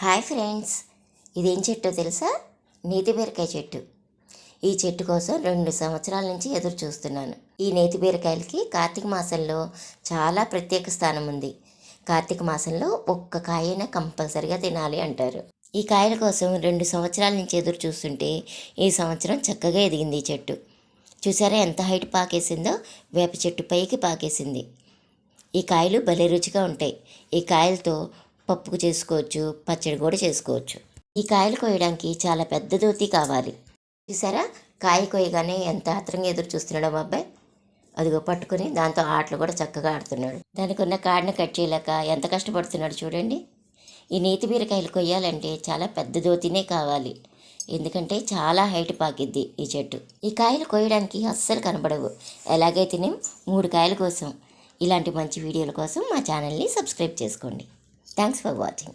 Hi friends, ఇదేం చెట్టో తెలుసా? నేతి బీరకాయ చెట్టు. ఈ చెట్టు కోసం 2 సంవత్సరాల నుంచి ఎదురు చూస్తున్నాను. ఈ నేతి బీరకాయలకి కార్తీక మాసంలో చాలా ప్రత్యేక స్థానం ఉంది. కార్తీక మాసంలో ఒక్క కాయైనా కంపల్సరిగా తినాలి అంటారు. ఈ కాయల కోసం 2 సంవత్సరాల నుంచి ఎదురు చూస్తుంటే ఈ సంవత్సరం చక్కగా ఎదిగింది ఈ చెట్టు. చూసారా ఎంత హైట్ పాకేసిందో? వేప చెట్టు పైకి పాకేసింది. ఈ కాయలు భలే రుచిగా ఉంటాయి. ఈ కాయలతో పప్పుకు చేసుకోవచ్చు, పచ్చడి కూడా చేసుకోవచ్చు. ఈ కాయలు కోయడానికి చాలా పెద్ద దోతి కావాలి. చూసారా, కాయ కోయగానే ఎంత ఆత్రంగా ఎదురు చూస్తున్నాడో మా అబ్బాయి. అదిగో పట్టుకుని దాంతో ఆటలు కూడా చక్కగా ఆడుతున్నాడు. దానికి ఉన్న కాడని కట్ చేయలేక ఎంత కష్టపడుతున్నాడు చూడండి. ఈ నేతి బీరకాయలు కొయ్యాలంటే చాలా పెద్ద దోతినే కావాలి, ఎందుకంటే చాలా హైట్ పాకిద్ది ఈ చెట్టు. ఈ కాయలు కోయడానికి అస్సలు కనబడవు. ఎలాగైతేనే 3 కాయల కోసం ఇలాంటి మంచి వీడియోల కోసం మా ఛానల్ని సబ్స్క్రైబ్ చేసుకోండి. Thanks for watching.